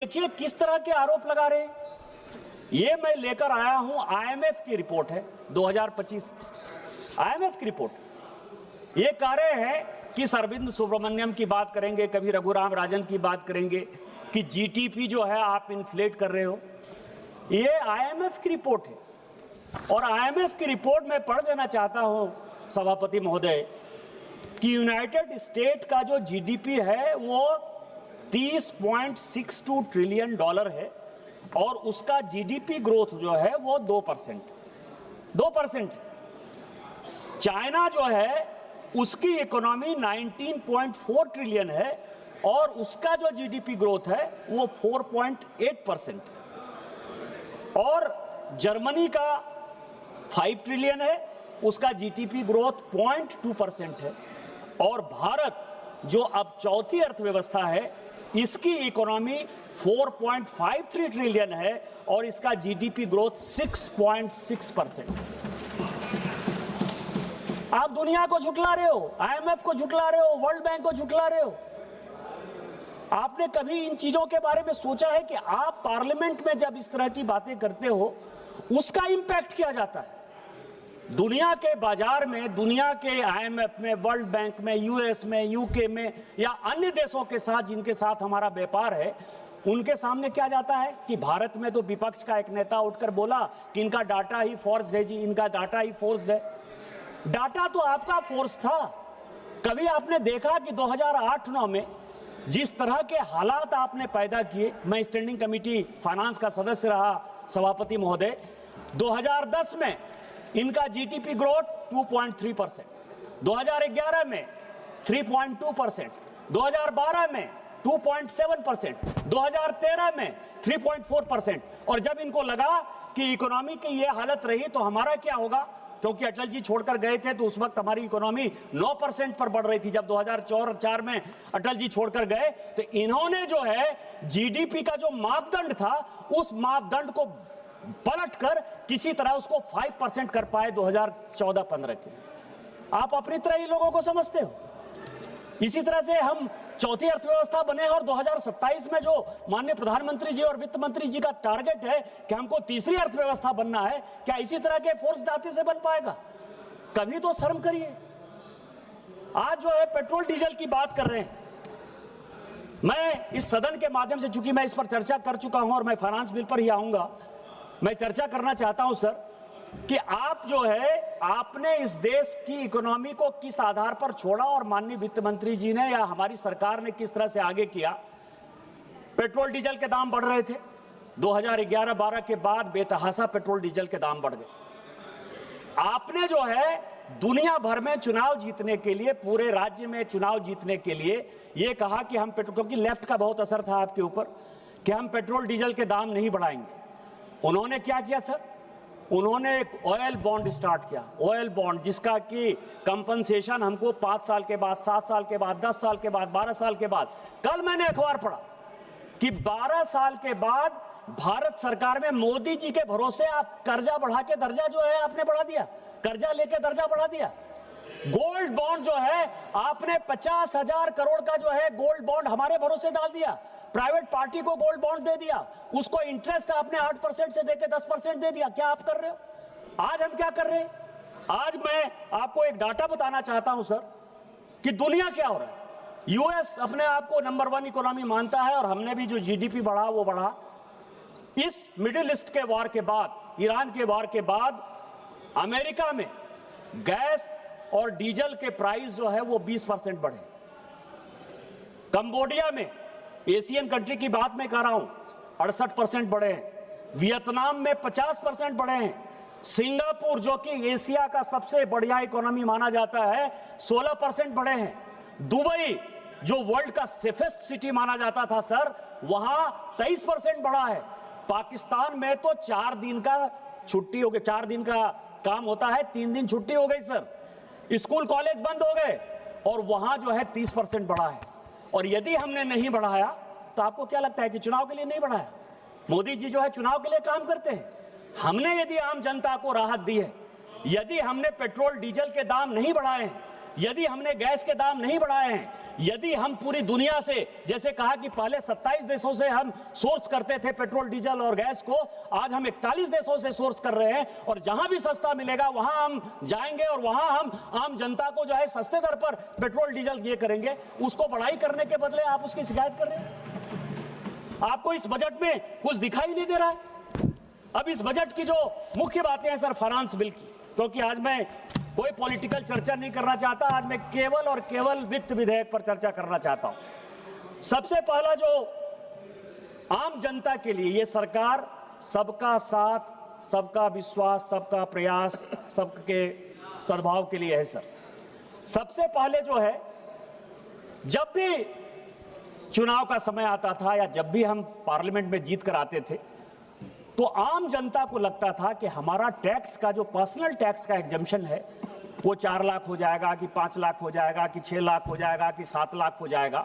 देखिए किस तरह के आरोप लगा रहे हैं। ये मैं लेकर आया हूं, आईएमएफ की रिपोर्ट है 2025। आईएमएफ की रिपोर्ट ये कह रहे हैं कि अरविंद सुब्रमण्यम की बात करेंगे, कभी रघुराम राजन की बात करेंगे कि जीडीपी जो है आप इन्फ्लेट कर रहे हो। ये आईएमएफ की रिपोर्ट है और आईएमएफ की रिपोर्ट में पढ़ देना चाहता हूं सभापति महोदय कि यूनाइटेड स्टेट का जो जीडीपी है वो 30.62 ट्रिलियन डॉलर है और उसका जीडीपी ग्रोथ जो है वो 2%। चाइना जो है उसकी इकोनॉमी 19.4 ट्रिलियन है और उसका जो जीडीपी ग्रोथ है वो 4.8%। और जर्मनी का 5 ट्रिलियन है, उसका जीडीपी ग्रोथ 0.2% है। और भारत जो अब चौथी अर्थव्यवस्था है, इसकी इकोनॉमी 4.53 ट्रिलियन है और इसका जीडीपी ग्रोथ 6.6%। आप दुनिया को झुठला रहे हो, आईएमएफ को झुठला रहे हो, वर्ल्ड बैंक को झुठला रहे हो। आपने कभी इन चीजों के बारे में सोचा है कि आप पार्लियामेंट में जब इस तरह की बातें करते हो उसका इंपैक्ट क्या जाता है दुनिया के बाजार में, दुनिया के आईएमएफ में, वर्ल्ड बैंक में, यूएस में, यूके में या अन्य देशों के साथ जिनके साथ हमारा व्यापार है, उनके सामने क्या जाता है कि भारत में तो विपक्ष का एक नेता उठकर बोला कि इनका डाटा ही फोर्स्ड है जी, इनका डाटा ही फोर्स्ड है। डाटा तो आपका फोर्स था। कभी आपने देखा कि 2008-9 में जिस तरह के हालात आपने पैदा किए, मैं स्टैंडिंग कमेटी फाइनेंस का सदस्य रहा सभापति महोदय, 2010 में इनका जीडीपी ग्रोथ 2.3%, 2011 में 3.2%, 2012 में 2.7%, 2013 में 3.4%। और जब इनको लगा कि इकोनॉमी की ये हालत रही तो हमारा क्या होगा, क्योंकि अटल जी छोड़कर गए थे तो उस वक्त हमारी इकोनॉमी 9% पर बढ़ रही थी। जब 2004 में अटल जी छोड़कर गए तो इन्होंने जो है जीडीपी का जो मापदंड था उस मापदंड को पलटकर किसी तरह उसको 5% कर पाए 2014-15 के। आप अपनी तरह ही लोगों को समझते हो। इसी तरह से हम चौथी अर्थव्यवस्था बने और 2027 में जो माननीय प्रधानमंत्री जी और वित्त मंत्री जी का टारगेट है कि हमको तीसरी अर्थव्यवस्था बनना है, क्या इसी तरह के फोर्स डाटे से बन पाएगा? कभी तो शर्म करिए। आज जो है पेट्रोल डीजल की बात कर रहे हैं, मैं इस सदन के माध्यम से, चूंकि मैं इस पर चर्चा कर चुका हूं और मैं फाइनेंस बिल पर ही आऊंगा, मैं चर्चा करना चाहता हूं सर कि आप जो है आपने इस देश की इकोनॉमी को किस आधार पर छोड़ा और माननीय वित्त मंत्री जी ने या हमारी सरकार ने किस तरह से आगे किया। पेट्रोल डीजल के दाम बढ़ रहे थे, 2011-12 के बाद बेतहाशा पेट्रोल डीजल के दाम बढ़ गए। आपने जो है दुनिया भर में चुनाव जीतने के लिए, पूरे राज्य में चुनाव जीतने के लिए यह कहा कि हम पेट्रोल, क्योंकि लेफ्ट का बहुत असर था आपके ऊपर, कि हम पेट्रोल डीजल के दाम नहीं बढ़ाएंगे। उन्होंने क्या किया सर? उन्होंने एक ऑयल बॉन्ड स्टार्ट किया, ऑयल बॉन्ड, जिसका कि कंपनसेशन हमको 5 साल के बाद, 7 साल के बाद, 10 साल के बाद, 12 साल के बाद। कल मैंने अखबार पढ़ा कि 12 साल के बाद भारत सरकार में मोदी जी के भरोसे आप कर्जा बढ़ा के दर्जा जो है आपने बढ़ा दिया, कर्जा लेके दर्जा बढ़ा दिया। गोल्ड बॉन्ड जो है आपने 50,000 करोड़ का जो है गोल्ड बॉन्ड हमारे भरोसे डाल दिया, प्राइवेट पार्टी को गोल्ड बॉन्ड दे दिया, उसको इंटरेस्ट आपने 8% से देके 10% दे दिया। क्या आप कर रहे हो? आज हम क्या कर रहे हैं? आज मैं आपको एक डाटा बताना चाहता हूं सर कि दुनिया क्या हो रहा है। यूएस अपने आप को नंबर 1 इकोनॉमी मानता है और हमने भी जो जीडीपी बढ़ा वो बढ़ा। इस मिडिल ईस्ट के वार के बाद, ईरान के वार के बाद अमेरिका में गैस और डीजल के प्राइस जो है वो 20% बढ़े। कंबोडिया में, एशियन कंट्री की बात मैं कर रहा हूं, 68% बढ़े हैं। वियतनाम में 50% बढ़े हैं। सिंगापुर जो कि एशिया का सबसे बढ़िया इकोनॉमी माना जाता है, 16% बढ़े हैं। दुबई जो वर्ल्ड का सेफेस्ट सिटी माना जाता था सर, वहां 23% बढ़ा है। पाकिस्तान में तो 4 दिन का छुट्टी हो गई, 4 दिन का काम होता है, 3 दिन छुट्टी हो गई सर। स्कूल कॉलेज बंद हो गए और वहां जो है 30% बढ़ा है। और यदि हमने नहीं बढ़ाया तो आपको क्या लगता है कि चुनाव के लिए नहीं बढ़ाया? मोदी जी जो है चुनाव के लिए काम करते हैं। हमने यदि आम जनता को राहत दी है, यदि हमने पेट्रोल डीजल के दाम नहीं बढ़ाए हैं, यदि हमने गैस के दाम नहीं बढ़ाए हैं, यदि हम पूरी दुनिया से, जैसे कहा कि पहले 27 देशों से हम सोर्स करते थे पेट्रोल डीजल और गैस को, आज हम 41 देशों से सोर्स कर रहे हैं, और जहां भी सस्ता मिलेगा वहां हम जाएंगे और वहां हम आम जनता को जो है सस्ते दर पर पेट्रोल डीजल ये करेंगे, उसको बढ़ाई करने के बदले आप उसकी शिकायत कर रहे हैं। आपको इस बजट में कुछ दिखाई नहीं दे रहा है। अब इस बजट की जो मुख्य बातें हैं सर, फाइनेंस बिल की, क्योंकि आज मैं कोई पॉलिटिकल चर्चा नहीं करना चाहता, आज मैं केवल और केवल वित्त विधेयक पर चर्चा करना चाहता हूं। सबसे पहला जो आम जनता के लिए ये सरकार सबका साथ, सबका विश्वास, सबका प्रयास, सबके सद्भाव के लिए है सर। सबसे पहले जो है, जब भी चुनाव का समय आता था या जब भी हम पार्लियामेंट में जीत कर आते थे, तो आम जनता को लगता था कि हमारा टैक्स का जो पर्सनल टैक्स का एग्जम्पशन है वो 4 लाख हो जाएगा कि 5 लाख हो जाएगा कि 6 लाख हो जाएगा कि 7 लाख हो जाएगा।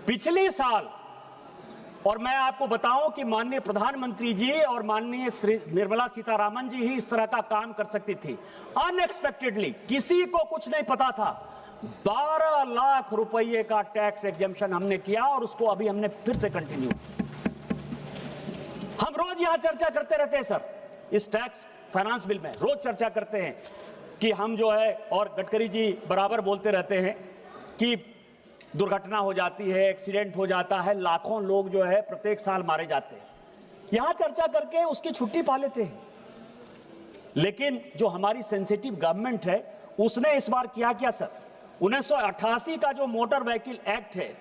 पिछले साल, और मैं आपको बताऊं कि माननीय प्रधानमंत्री जी और माननीय श्री निर्मला सीतारामन जी ही इस तरह का काम कर सकती थी। अनएक्सपेक्टेडली, किसी को कुछ नहीं पता था, 12 लाख रुपए का टैक्स एग्जम्पशन हमने किया, और उसको अभी हमने फिर से कंटिन्यू। हम रोज यहां चर्चा करते रहते हैं सर, इस टैक्स फाइनेंस बिल में रोज चर्चा करते हैं कि हम जो है, और गडकरी जी बराबर बोलते रहते हैं कि दुर्घटना हो जाती है, एक्सीडेंट हो जाता है, लाखों लोग जो है प्रत्येक साल मारे जाते हैं। यहां चर्चा करके उसकी छुट्टी पा लेते हैं। लेकिन जो हमारी सेंसिटिव गवर्नमेंट है उसने इस बार क्या सर, 1988 का जो मोटर व्हीकल एक्ट है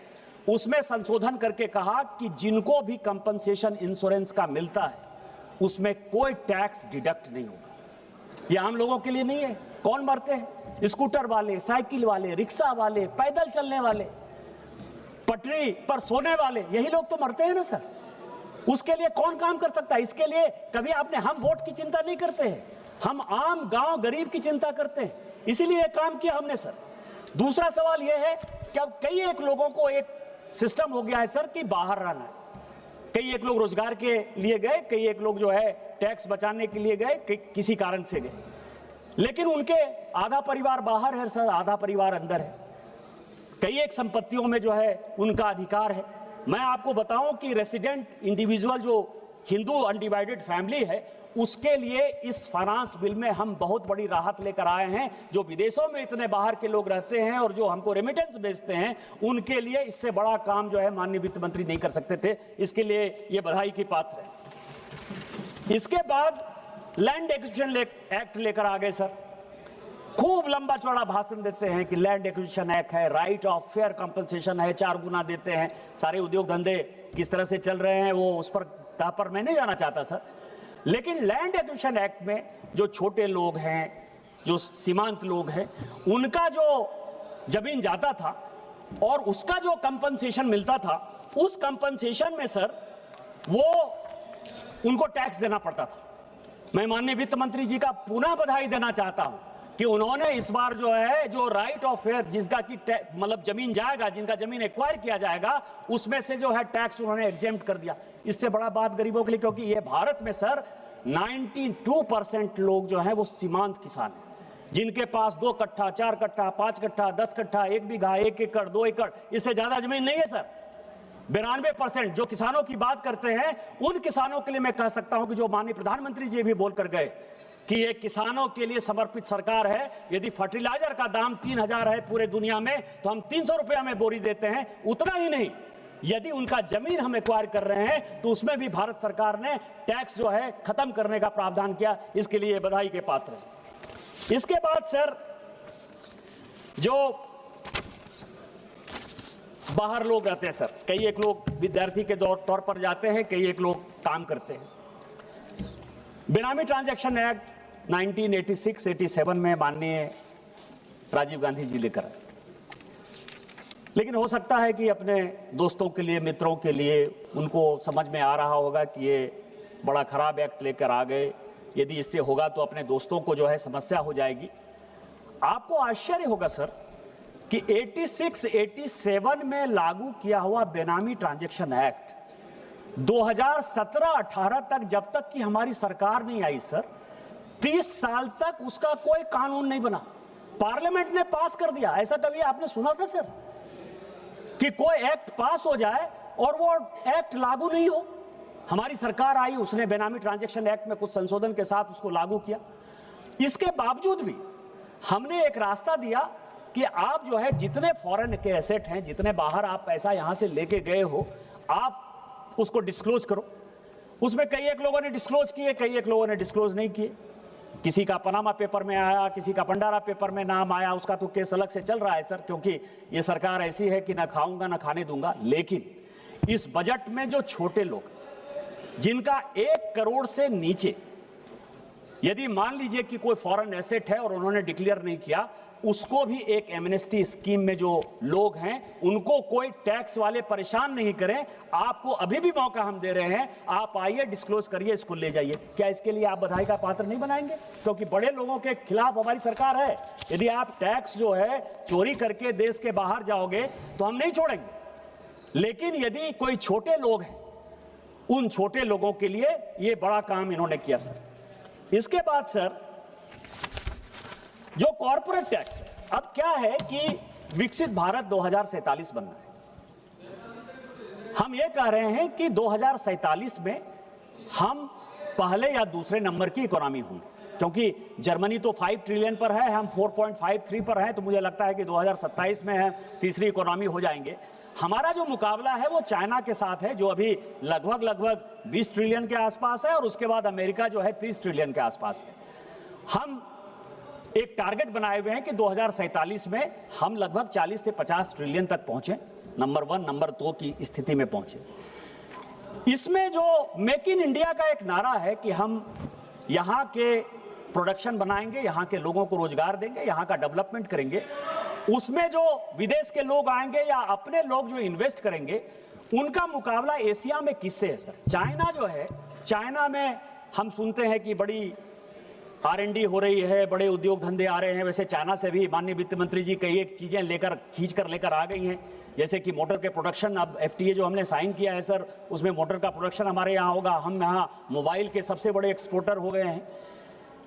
उसमें संशोधन करके कहा कि जिनको भी कंपनसेशन इंश्योरेंस का मिलता है उसमें कोई टैक्स डिडक्ट नहीं होगा। ये आम लोगों के लिए नहीं है। कौन मरते हैं? स्कूटर वाले, साइकिल वाले, रिक्शा वाले, पैदल चलने वाले, पटरी पर सोने वाले, यही लोग तो मरते हैं ना सर। उसके लिए कौन काम कर सकता है? इसके लिए कभी आपने, हम वोट की चिंता नहीं करते हैं, हम आम गांव गरीब की चिंता करते हैं, इसीलिए काम किया हमने सर। दूसरा सवाल यह है कि अब कई एक लोगों को एक सिस्टम हो गया है सर कि बाहर रहना है। कई एक लोग रोजगार के लिए गए, कई एक लोग जो है टैक्स बचाने के लिए गए, किसी कारण से गए, लेकिन उनके आधा परिवार बाहर है सर, आधा परिवार अंदर है। कई एक संपत्तियों में जो है उनका अधिकार है। मैं आपको बताऊं कि रेसिडेंट इंडिविजुअल जो हिंदू अनडिवाइडेड फैमिली है उसके लिए इस फाइनेंस बिल में हम बहुत बड़ी राहत लेकर आए हैं। जो विदेशों में इतने बाहर के लोग रहते हैं और जो हमको रेमिटेंस भेजते हैं, उनके लिए इससे बड़ा काम जो है माननीय वित्त मंत्री नहीं कर सकते थे। इसके लिए ये बधाई की पात्र है। इसके बाद लैंड एक्विजिशन एक्ट लेकर आ गए सर। खूब लंबा चौड़ा भाषण देते हैं कि लैंड एक्विजिशन एक्ट है, राइट ऑफ फेयर कंपनसेशन है, 4 गुना देते हैं। सारे उद्योग धंधे किस तरह से चल रहे हैं वो उस पर मैं नहीं जाना चाहता सर। लेकिन लैंड एक्विजिशन एक्ट में जो छोटे लोग हैं, जो सीमांत लोग हैं, उनका जो जमीन जाता था और उसका जो कंपनसेशन मिलता था, उस कंपनसेशन में सर वो उनको टैक्स देना पड़ता था। मैं माननीय वित्त मंत्री जी का पुनः बधाई देना चाहता हूं कि उन्होंने इस बार जो है जो राइट ऑफ फेयर, जिसका कि मतलब जमीन जाएगा, जिनका जमीन एक्वायर किया जाएगा, उसमें से जो है टैक्स उन्होंने एग्जेम्प्ट कर दिया। इससे बड़ा बात गरीबों के लिए, क्योंकि ये भारत में सर 92% लोग जो है वो सीमांत किसान हैं, जिनके पास 2 कट्ठा, 4 कट्ठा, 5 कट्ठा, 10 कट्ठा, 1 बीघा, 1 एकड़, 2 एकड़, इससे ज्यादा जमीन नहीं है सर। 92% जो किसानों की बात करते हैं, उन किसानों के लिए मैं कह सकता हूं कि जो माननीय प्रधानमंत्री जी भी बोलकर गए कि ये किसानों के लिए समर्पित सरकार है। यदि फर्टिलाइजर का दाम 3000 है पूरे दुनिया में, तो हम 300 रुपया में बोरी देते हैं। उतना ही नहीं, यदि उनका जमीन हम एक्वायर कर रहे हैं तो उसमें भी भारत सरकार ने टैक्स जो है खत्म करने का प्रावधान किया। इसके लिए बधाई के पात्र है। इसके बाद सर जो बाहर लोग रहते हैं सर, कई एक लोग विद्यार्थी के तौर पर जाते हैं, कई एक लोग काम करते हैं। बेनामी ट्रांजैक्शन एक्ट 1986-87 में माननीय राजीव गांधी जी लेकर आए, लेकिन हो सकता है कि अपने दोस्तों के लिए, मित्रों के लिए उनको समझ में आ रहा होगा कि ये बड़ा खराब एक्ट लेकर आ गए, यदि इससे होगा तो अपने दोस्तों को जो है समस्या हो जाएगी। आपको आश्चर्य होगा सर कि 86-87 में लागू किया हुआ बेनामी ट्रांजैक्शन एक्ट 2017-18 तक, जब तक कि हमारी सरकार नहीं आई सर, 30 साल तक उसका कोई कानून नहीं बना। पार्लियामेंट ने पास कर दिया। ऐसा कभी आपने सुना था सर कि कोई एक्ट पास हो जाए और वो एक्ट लागू नहीं हो? हमारी सरकार आई, उसने बेनामी ट्रांजैक्शन एक्ट में कुछ संशोधन के साथ उसको लागू किया। इसके बावजूद भी हमने एक रास्ता दिया कि आप जो है जितने फॉरेन के एसेट हैं, जितने बाहर आप पैसा यहां से लेके गए हो, आप उसको डिस्क्लोज करो। उसमें कई एक लोगों ने डिस्क्लोज किए, कई एक लोगों ने डिस्क्लोज नहीं किए। किसी का पनामा पेपर में आया, किसी का भंडारा पेपर में नाम आया, उसका तो केस अलग से चल रहा है सर, क्योंकि ये सरकार ऐसी है कि ना खाऊंगा ना खाने दूंगा। लेकिन इस बजट में जो छोटे लोग जिनका 1 करोड़ से नीचे, यदि मान लीजिए कि कोई फॉरेन एसेट है और उन्होंने डिक्लेयर नहीं किया, उसको भी एक एमनेस्टी स्कीम में जो लोग हैं उनको कोई टैक्स वाले परेशान नहीं करें। आपको अभी भी मौका हम दे रहे हैं, आप आइए, डिस्क्लोज करिए, इसको ले जाइए। क्या इसके लिए आप बधाई का पात्र नहीं बनाएंगे? क्योंकि बड़े लोगों के खिलाफ हमारी सरकार है। यदि आप टैक्स जो है चोरी करके देश के बाहर जाओगे तो हम नहीं छोड़ेंगे। लेकिन यदि कोई छोटे लोग हैं, उन छोटे लोगों के लिए यह बड़ा काम इन्होंने किया सर। इसके बाद सर जो कॉर्पोरेट टैक्स है, अब क्या है कि विकसित भारत 2047 बनना है। हम ये कह रहे हैं कि 2047 में हम पहले या दूसरे नंबर की इकोनॉमी होंगे, क्योंकि जर्मनी तो 5 ट्रिलियन पर है, हम 4.53 पर हैं, तो मुझे लगता है कि 2027 में हम तीसरी इकोनॉमी हो जाएंगे। हमारा जो मुकाबला है वो चाइना के साथ है, जो अभी लगभग 20 ट्रिलियन के आसपास है, और उसके बाद अमेरिका जो है 30 ट्रिलियन के आसपास है। हम एक टारगेट बनाए हुए हैं कि 2047 में हम लगभग 40 से 50 ट्रिलियन तक पहुंचे, नंबर 1 नंबर 2 की स्थिति में पहुंचे। इसमें जो मेक इन इंडिया का एक नारा है कि हम यहां के प्रोडक्शन बनाएंगे, यहां के लोगों को रोजगार देंगे, यहां का डेवलपमेंट करेंगे, उसमें जो विदेश के लोग आएंगे या अपने लोग जो इन्वेस्ट करेंगे, उनका मुकाबला एशिया में किससे है सर? चाइना जो है, चाइना में हम सुनते हैं कि बड़ी R&D हो रही है, बड़े उद्योग धंधे आ रहे हैं। वैसे चाइना से भी माननीय वित्त मंत्री जी कई एक चीजें खींच कर लेकर आ गई हैं, जैसे कि मोटर के प्रोडक्शन। अब FTA जो हमने साइन किया है सर, उसमें मोटर का प्रोडक्शन हमारे यहाँ होगा। हम यहाँ मोबाइल के सबसे बड़े एक्सपोर्टर हो गए हैं।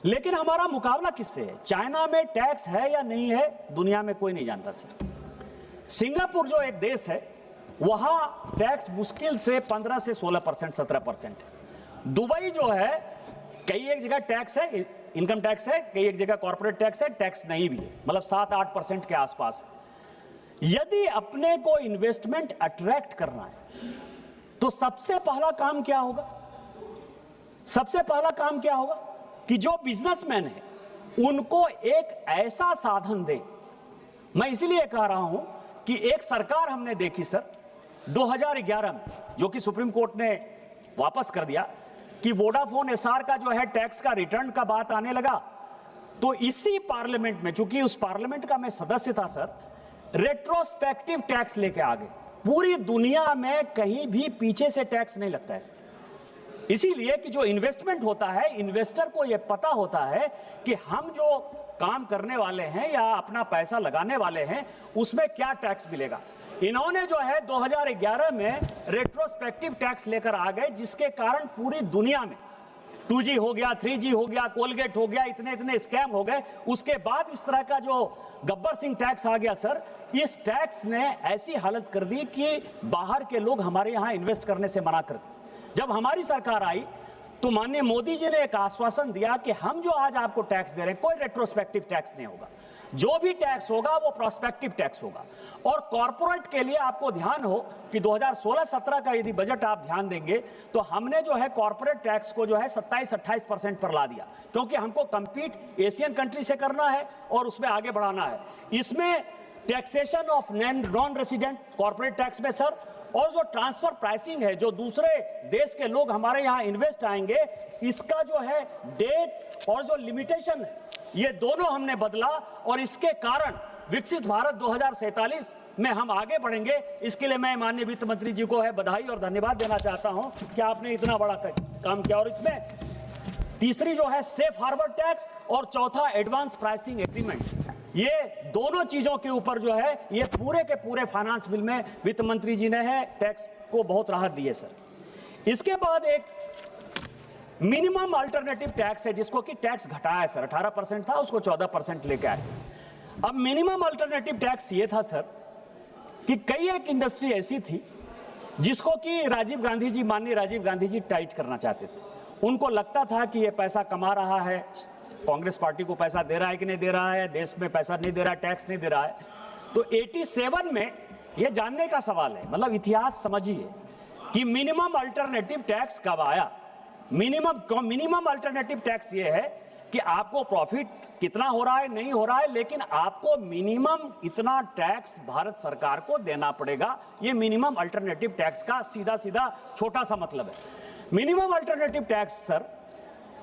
लेकिन हमारा मुकाबला किससे है? चाइना में टैक्स है या नहीं है, दुनिया में कोई नहीं जानता सर। सिंगापुर जो एक देश है, वहां टैक्स मुश्किल से 15 से 16%, 17%। दुबई जो है, कई एक जगह टैक्स है, इनकम टैक्स है, कई एक जगह कॉर्पोरेट टैक्स है, टैक्स नहीं भी है, मतलब 7-8% के आसपास है। यदि अपने को इन्वेस्टमेंट अट्रैक्ट करना है तो सबसे पहला काम क्या होगा? सबसे पहला काम क्या होगा कि जो बिजनेसमैन है उनको एक ऐसा साधन दे। मैं इसलिए कह रहा हूं कि एक सरकार हमने देखी सर 2011 में, जो कि सुप्रीम कोर्ट ने वापस कर दिया, कि वोडाफोन एसआर का जो है टैक्स का रिटर्न का बात आने लगा, तो इसी पार्लियामेंट में, चूंकि उस पार्लियामेंट का मैं सदस्य था सर, रेट्रोस्पेक्टिव टैक्स लेके आ गए। पूरी दुनिया में कहीं भी पीछे से टैक्स नहीं लगता है सर। इसीलिए कि जो इन्वेस्टमेंट होता है, इन्वेस्टर को यह पता होता है कि हम जो काम करने वाले हैं या अपना पैसा लगाने वाले हैं उसमें क्या टैक्स मिलेगा। इन्होंने जो है 2011 में रेट्रोस्पेक्टिव टैक्स लेकर आ गए, जिसके कारण पूरी दुनिया में 2G हो गया, 3G हो गया, कोलगेट हो गया, इतने स्कैम हो गए। उसके बाद इस तरह का जो गब्बर सिंह टैक्स आ गया सर, इस टैक्स ने ऐसी हालत कर दी कि बाहर के लोग हमारे यहां इन्वेस्ट करने से मना कर दिए। जब हमारी सरकार आई तो माननीय मोदी जी ने एक आश्वासन दिया कि हम जो आज आपको टैक्स दे रहे हैं, कोई रेट्रोस्पेक्टिव टैक्स नहीं होगा, जो भी टैक्स होगा वो प्रोस्पेक्टिव टैक्स होगा। और कॉर्पोरेट के लिए आपको ध्यान हो कि 2016-17 का यदि बजट आप ध्यान देंगे तो हमने जो है कॉर्पोरेट टैक्स को जो है 27-28% पर ला दिया, क्योंकि हमको कंपीट एशियन कंट्री से करना है और उसमें आगे बढ़ाना है। इसमें taxation of non resident corporate tax में सर, और जो ट्रांसफर प्राइसिंग है, जो दूसरे देश के लोग हमारे यहाँ इन्वेस्ट आएंगे, इसका जो है डेट और जो लिमिटेशन है, ये दोनों हमने बदला। और इसके कारण विकसित भारत 2047 में हम आगे बढ़ेंगे। इसके लिए मैं माननीय वित्त मंत्री जी को है बधाई और धन्यवाद देना चाहता हूं कि आपने इतना बड़ा काम किया। और इसमें तीसरी जो है सेफ हार्बर टैक्स और चौथा एडवांस प्राइसिंग एग्रीमेंट, ये दोनों चीजों के ऊपर जो है ये पूरे के पूरे फाइनेंस बिल में वित्त मंत्री जी ने है टैक्स को बहुत राहत दी है सर। इसके बाद एक मिनिमम अल्टरनेटिव टैक्स है, जिसको कि टैक्स घटाया है सर, 18% था उसको 14% लेके आए। अब मिनिमम अल्टरनेटिव टैक्स ये था सर कि कई एक इंडस्ट्री ऐसी थी जिसको कि राजीव गांधी जी, माननीय राजीव गांधी जी टाइट करना चाहते थे। उनको लगता था कि ये पैसा कमा रहा है, कांग्रेस पार्टी को पैसा दे रहा है कि नहीं दे रहा है, देश में पैसा नहीं दे रहा है, टैक्स नहीं दे रहा है। तो 87 में ये जानने का सवाल है, मतलब इतिहास समझिए कि मिनिमम अल्टरनेटिव टैक्स कब आया। मिनिमम अल्टरनेटिव टैक्स ये है कि आपको प्रॉफिट कितना हो रहा है नहीं हो रहा है, लेकिन आपको मिनिमम इतना टैक्स भारत सरकार को देना पड़ेगा। ये मिनिमम अल्टरनेटिव टैक्स का सीधा सीधा छोटा सा मतलब है। मिनिमम अल्टरनेटिव टैक्स सर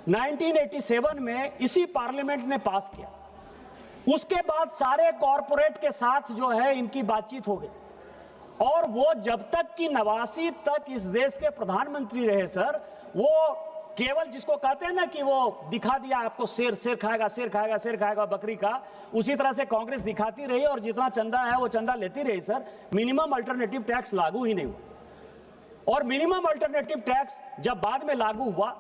1987 में इसी पार्लियामेंट ने पास किया। उसके बाद सारे कॉरपोरेट के साथ जो है इनकी बातचीत हो गई, और वो जब तक कि 89 तक इस देश के प्रधानमंत्री रहे सर, वो केवल जिसको कहते हैं ना कि वो दिखा दिया आपको शेर खाएगा, शेर खाएगा, शेर खाएगा बकरी का, उसी तरह से कांग्रेस दिखाती रही और जितना चंदा है वो चंदा लेती रही सर। मिनिमम अल्टरनेटिव टैक्स लागू ही नहीं हुआ। और मिनिमम अल्टरनेटिव टैक्स जब बाद में लागू हुआ,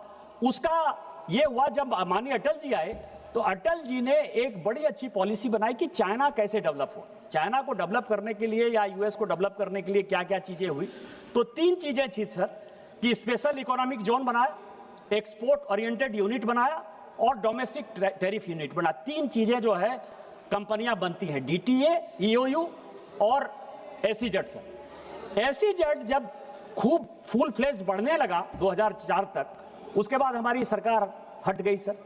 उसका ये हुआ जब माननीय अटल जी आए, तो अटल जी ने एक बड़ी अच्छी पॉलिसी बनाई कि चाइना कैसे डेवलप हो। चाइना को डेवलप करने के लिए या यूएस को डेवलप करने के लिए क्या क्या चीजें हुई, तो 3 चीजें थी सर कि स्पेशल इकोनॉमिक जोन बनाया, एक्सपोर्ट ओरिएंटेड यूनिट बनाया और डोमेस्टिक टैरिफ यूनिट बना। 3 चीजें जो है कंपनियां बनती हैं, डीटीए, ईओयू और एसीजेड सर। एसीजेड जब खूब फुल फ्लेज्ड बढ़ने लगा 2004 तक, उसके बाद हमारी सरकार हट गई सर।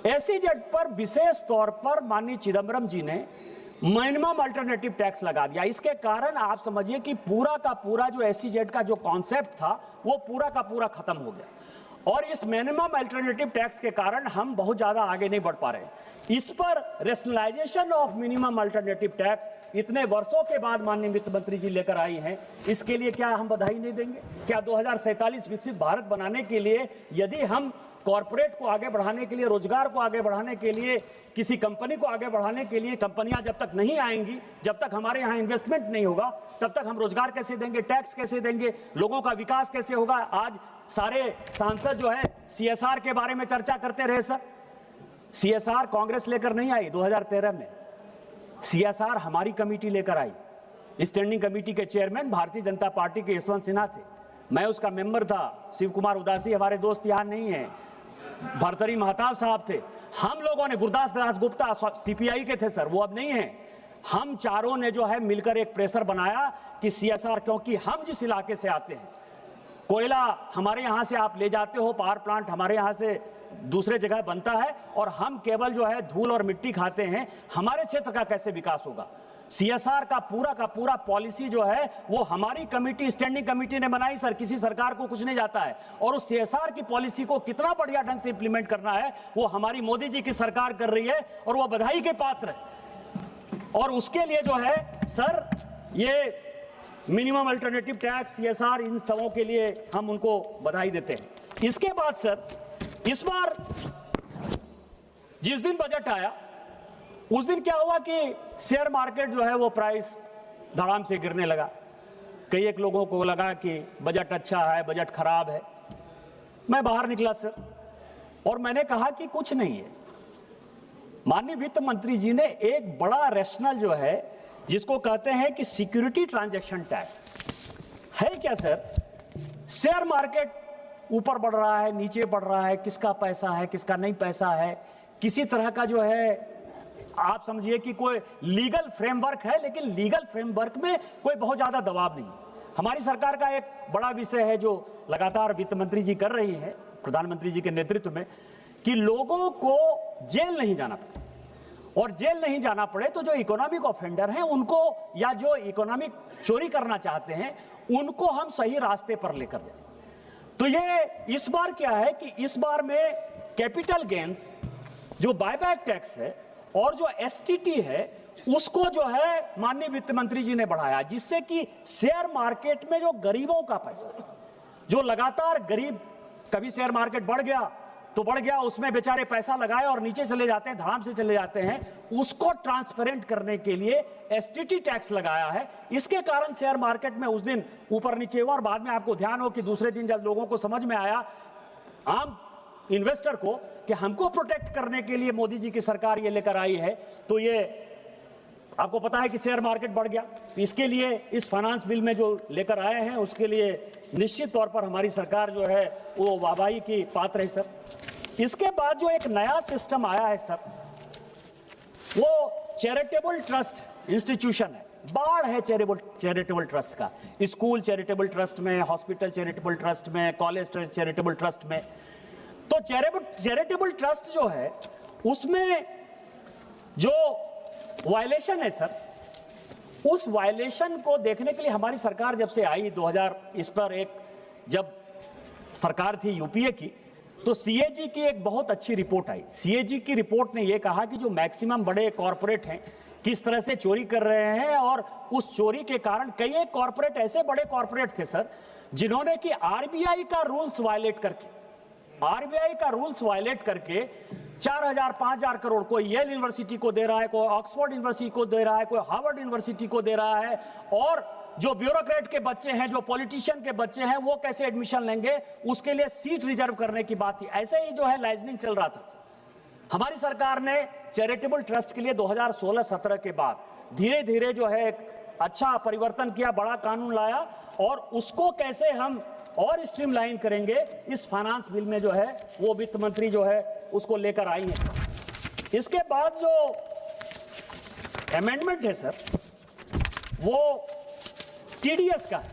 एसीजेड पर विशेष तौर पर माननीय चिदम्बरम जी ने मिनिमम अल्टरनेटिव टैक्स लगा दिया। इसके कारण आप समझिए कि पूरा का पूरा जो एसीजेड का जो कॉन्सेप्ट था वो पूरा का पूरा खत्म हो गया। और इस मिनिमम अल्टरनेटिव टैक्स के कारण हम बहुत ज्यादा आगे नहीं बढ़ पा रहे। इस पर rationalisation of minimum alternative tax इतने वर्षों के बाद माननीय वित्त मंत्री जी लेकर आई हैं, इसके लिए क्या हम बधाई नहीं देंगे? क्या 2047 विकसित भारत बनाने के लिए यदि हम कॉर्पोरेट को आगे बढ़ाने के लिए, रोजगार को आगे बढ़ाने के लिए, किसी कंपनी को आगे बढ़ाने के लिए, कंपनियां जब तक नहीं आएंगी, जब तक हमारे यहाँ इन्वेस्टमेंट नहीं होगा, तब तक हम रोजगार कैसे देंगे, टैक्स कैसे देंगे, लोगों का विकास कैसे होगा? आज सारे सांसद जो है सीएसआर के बारे में चर्चा करते रहे सर। सीएसआर कांग्रेस लेकर नहीं आई 2013 में, सीएसआर हमारी कमेटी लेकर आई। स्टैंडिंग कमेटी के चेयरमैन भारतीय जनता पार्टी के यशवंत सिन्हा थे, मैं उसका मेंबर था। शिव कुमार उदासी हमारे दोस्त यहाँ नहीं है, भरतरी महताब साहब थे। हम लोगों ने, गुरदास दासगुप्ता सीपीआई के थे सर, वो अब नहीं है। हम चारों ने जो है मिलकर एक प्रेशर बनाया कि सीएसआर, क्योंकि हम जिस इलाके से आते हैं, कोयला हमारे यहाँ से आप ले जाते हो, पावर प्लांट हमारे यहाँ से दूसरे जगह बनता है, और हम केवल जो है धूल और मिट्टी खाते हैं। हमारे क्षेत्र का कैसे विकास होगा? सीएसआर का पूरा पॉलिसी जो है वो हमारी कमेटी, स्टैंडिंग कमेटी ने बनाई सर, किसी सरकार को कुछ नहीं जाता है। और उस सीएसआर की पॉलिसी को कितना बढ़िया ढंग से इंप्लीमेंट करना है वो हमारी मोदी जी की सरकार कर रही है, और वो बधाई के पात्र है। और उसके लिए जो है सर ये मिनिमम अल्टरनेटिव टैक्स, सीएसआर, इन सबों के लिए हम उनको बधाई देते हैं। इसके बाद सर इस बार जिस दिन बजट आया उस दिन क्या हुआ कि शेयर मार्केट जो है वो प्राइस धड़ाम से गिरने लगा। कई एक लोगों को लगा कि बजट अच्छा है, बजट खराब है। मैं बाहर निकला सर और मैंने कहा कि कुछ नहीं है। माननीय वित्त मंत्री जी ने एक बड़ा रैशनल जो है, जिसको कहते हैं कि सिक्योरिटी ट्रांजैक्शन टैक्स है क्या सर? शेयर मार्केट ऊपर बढ़ रहा है, नीचे बढ़ रहा है, किसका पैसा है, किसका नहीं पैसा है, किसी तरह का जो है आप समझिए कि कोई लीगल फ्रेमवर्क है, लेकिन लीगल फ्रेमवर्क में कोई बहुत ज्यादा दबाव नहीं। हमारी सरकार का एक बड़ा विषय है जो लगातार वित्त मंत्री जी कर रही है प्रधानमंत्री जी के नेतृत्व में, कि लोगों को जेल नहीं जाना पड़े, और जेल नहीं जाना पड़े तो जो इकोनॉमिक ऑफेंडर हैं उनको, या जो इकोनॉमिक चोरी करना चाहते हैं उनको हम सही रास्ते पर लेकर जाए। तो ये इस बार क्या है कि इस बार में कैपिटल गेन्स जो बायबैक टैक्स है और जो एसटीटी है उसको जो है माननीय वित्त मंत्री जी ने बढ़ाया, जिससे कि शेयर मार्केट में जो गरीबों का पैसा है, जो लगातार गरीब, कभी शेयर मार्केट बढ़ गया तो बढ़ गया, उसमें बेचारे पैसा लगाए और नीचे चले जाते हैं, धड़ाम से चले जाते हैं, उसको ट्रांसपेरेंट करने के लिए एसटीटी टैक्स लगाया है। इसके कारण शेयर मार्केट में उस दिन ऊपर नीचे हुआ, और बाद में आपको ध्यान हो कि दूसरे दिन जब लोगों को समझ में आया, आम इन्वेस्टर को, कि हमको प्रोटेक्ट करने के लिए मोदी जी की सरकार ये लेकर आई है, तो ये आपको पता है कि शेयर मार्केट बढ़ गया। इसके लिए इस फाइनेंस बिल में जो लेकर आए हैं उसके लिए निश्चित तौर पर हमारी सरकार जो है वो वाहवाही की पात्र है सर। इसके बाद जो एक नया सिस्टम आया है सर, वो चैरिटेबल ट्रस्ट इंस्टीट्यूशन है। बाढ़ है चैरिटेबल ट्रस्ट का, स्कूल चैरिटेबल ट्रस्ट में, हॉस्पिटल चैरिटेबल ट्रस्ट में, कॉलेज चैरिटेबल ट्रस्ट में। तो चैरिटेबल ट्रस्ट जो है उसमें जो वायलेशन है सर, उस वायलेशन को देखने के लिए हमारी सरकार जब से आई 2000 इस पर एक जब सरकार थी यूपीए की, तो सीएजी की एक बहुत अच्छी रिपोर्ट आई। सीएजी की रिपोर्ट ने यह कहा कि जो मैक्सिमम बड़े कॉरपोरेट हैं किस तरह से चोरी कर रहे हैं, और उस चोरी के कारण कई एक कॉरपोरेट ऐसे बड़े कॉरपोरेट थे सर जिन्होंने कि आरबीआई का रूल्स वायलेट करके 4000 5000 करोड़, कोई येल यूनिवर्सिटी को दे रहा है, कोई ऑक्सफोर्ड यूनिवर्सिटी को दे रहा है, कोई हार्वर्ड यूनिवर्सिटी को दे रहा है, और जो ब्यूरोक्रेट के बच्चे हैं, जो पॉलिटिशियन के बच्चे हैं, वो कैसे एडमिशन लेंगे, उसके लिए सीट रिजर्व करने की बात थी। ऐसे ही जो है लाइजनिंग चल रहा था। हमारी सरकार ने चैरिटेबल ट्रस्ट के लिए 2016-17 के बाद धीरे धीरे जो है एक अच्छा परिवर्तन किया, बड़ा कानून लाया, और उसको कैसे हम और स्ट्रीमलाइन करेंगे, इस फाइनेंस बिल में जो है वो वित्त मंत्री जो है उसको लेकर आई है सर। इसके बाद जो अमेंडमेंट है सर वो टीडीएस का है।